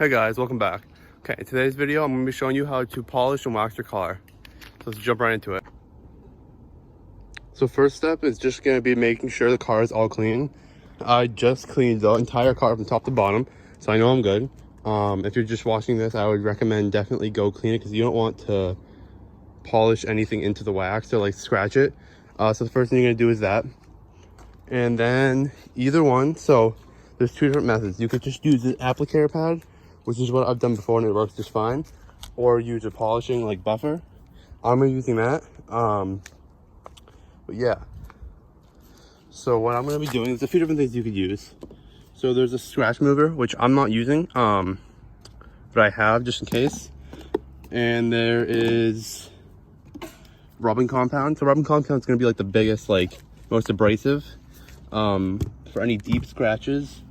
Hey guys, welcome back. Okay, in today's video, I'm going to be showing you how to polish and wax your car. So let's jump right into it. So first step is just going to be making sure the car is all clean. I just cleaned the entire car from top to bottom, so I know I'm good. If you're just watching this, I would recommend definitely go clean it because you don't want to polish anything into the wax or like scratch it. So the first thing you're going to do is that. And then either one, so there's two different methods. You could just use an applicator pad, which is what I've done before and it works just fine, or use a polishing like buffer. I'm using that. But yeah, so what I'm going to be doing is a few different things you could use. So there's a scratch mover, which I'm not using, but I have just in case. And there is rubbing compound. So rubbing compound is going to be like the biggest, like most abrasive for any deep scratches,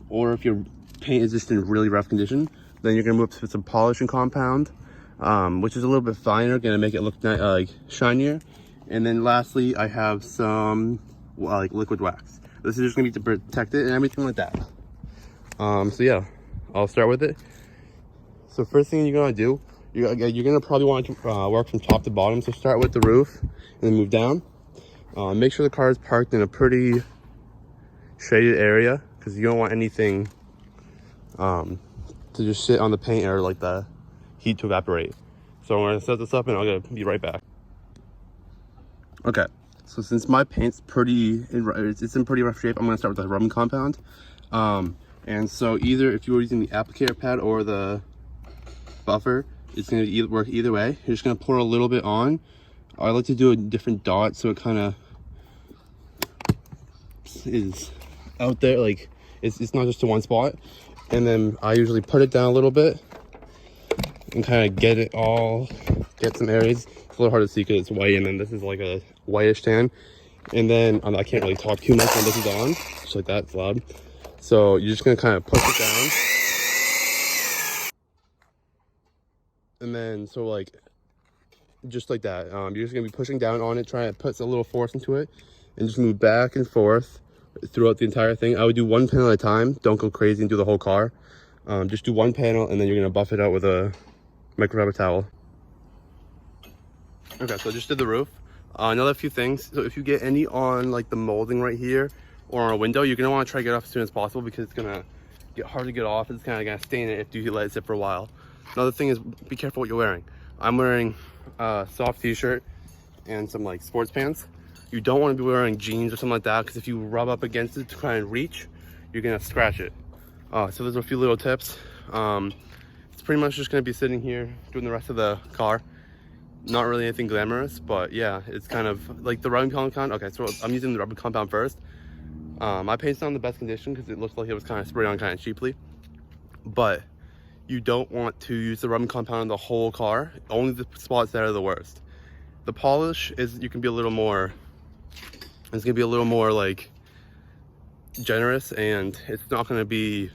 or if your paint is just in really rough condition, then you're going to move to some polishing compound, which is a little bit finer, going to make it look like shinier. And then lastly, I have some like liquid wax. This is just going to be to protect it and everything like that. So yeah, I'll start with it. So first thing you're going to do, you're going to probably want to work from top to bottom. So start with the roof and then move down. Make sure the car is parked in a pretty shaded area because you don't want anything to just sit on the paint or like the heat to evaporate. So I'm going to set this up and I'll be right back. Okay, so since my paint's it's in pretty rough shape, I'm going to start with the rubbing compound. And so either if you were using the applicator pad or the buffer, it's going to work either way. You're just going to pour a little bit on. I like to do a different dot so it kind of is out there, like it's not just to one spot. And then I usually put it down a little bit and kind of get some areas. It's a little hard to see because it's white, and then this is like a whitish tan. And then I can't really talk too much when this is on, just like that, it's loud. So you're just gonna kind of push it down. And then so like just like that, you're just gonna be pushing down on it, trying to put a little force into it, and just move back and forth throughout the entire thing. I would do one panel at a time. Don't go crazy and do the whole car. Just do one panel, and then you're gonna buff it out with a microfiber towel. Okay, so I just did the roof. Another few things. So if you get any on like the molding right here or on a window, you're gonna want to try to get off as soon as possible because it's gonna get hard to get off. It's kind of gonna stain it if you let it sit for a while. Another thing is be careful what you're wearing. I'm wearing a soft t-shirt and some like sports pants. You don't want to be wearing jeans or something like that because if you rub up against it to try and reach, you're gonna scratch it. So there's a few little tips. It's pretty much just gonna be sitting here doing the rest of the car. Not really anything glamorous, but yeah, it's kind of like the rubbing compound. Okay, so I'm using the rubbing compound first. My paint's not in the best condition because it looks like it was kind of sprayed on kind of cheaply, but you don't want to use the rubbing compound on the whole car, only the spots that are the worst. The polish is, you can be a little more, it's gonna be a little more like generous, and it's not gonna be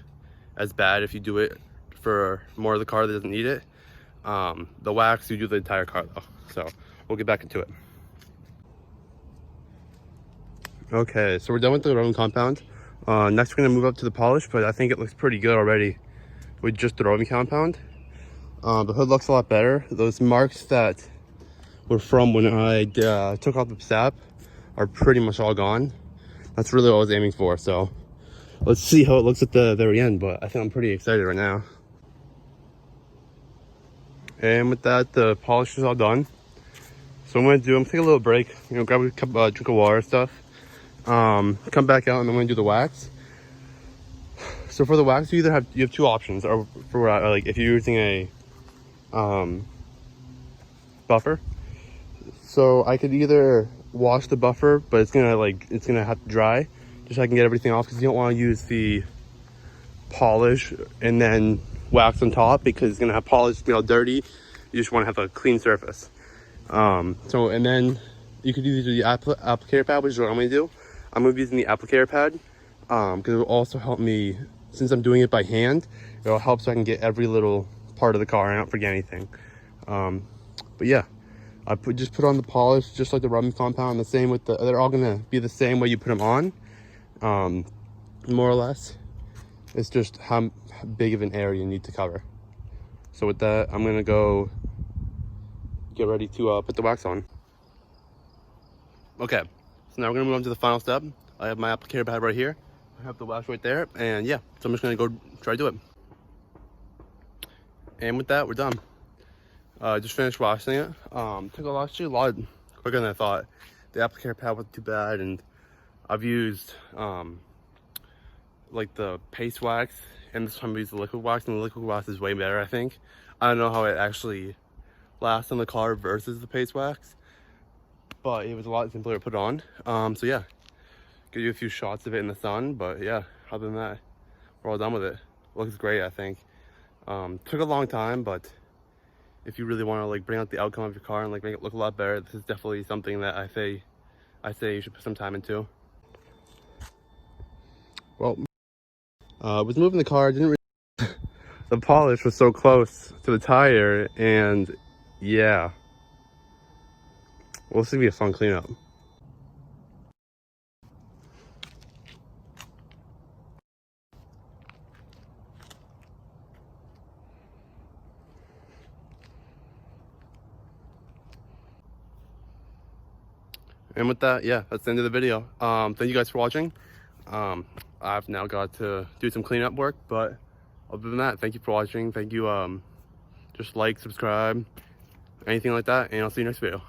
as bad if you do it for more of the car that doesn't need it. The wax, you do the entire car though. So we'll get back into it. Okay, so we're done with the rubbing compound. Next we're gonna move up to the polish, but I think it looks pretty good already with just the rubbing compound. The hood looks a lot better. Those marks that were from when I took off the sap are pretty much all gone. That's really what I was aiming for. So let's see how it looks at the very end, but I think I'm pretty excited right now. And with that, the polish is all done. So I'm gonna take a little break, you know, grab a cup, drink of water and stuff. Come back out and I'm gonna do the wax. So for the wax, you have two options, or for like if you're using a buffer. So I could either wash the buffer, but it's gonna have to dry, just so I can get everything off, because you don't want to use the polish and then wax on top because it's gonna have polish, be all dirty. You just want to have a clean surface. So and then you could use the applicator pad, which is what I'm gonna do. I'm gonna be using the applicator pad because it will also help me, since I'm doing it by hand, it'll help so I can get every little part of the car and not forget anything. But yeah, I just put on the polish just like the rubbing compound. The same with they're all gonna be the same way you put them on, more or less. It's just how big of an area you need to cover. So with that, I'm gonna go get ready to put the wax on. Okay, so now we're gonna move on to the final step. I have my applicator pad right here. I have the wax right there, and yeah, so I'm just gonna go try to do it. And with that, we're done. Just finished washing it. Took actually a lot quicker than I thought. The applicator pad wasn't too bad, and I've used like the paste wax, and this time I used the liquid wax, and the liquid wax is way better, I think. I don't know how it actually lasts on the car versus the paste wax, but it was a lot simpler to put on. So yeah, give you a few shots of it in the sun, but yeah, other than that, we're all done with it. Looks great, I think. Took a long time, but if you really want to like bring out the outcome of your car and like make it look a lot better, this is definitely something that I say you should put some time into. Well, with moving the car, didn't really the polish was so close to the tire, and yeah, well, this is gonna be a fun cleanup. And with that, yeah, that's the end of the video. Thank you guys for watching. I've now got to do some cleanup work, but other than that, thank you for watching. Thank you. Just like, subscribe, anything like that, and I'll see you next video.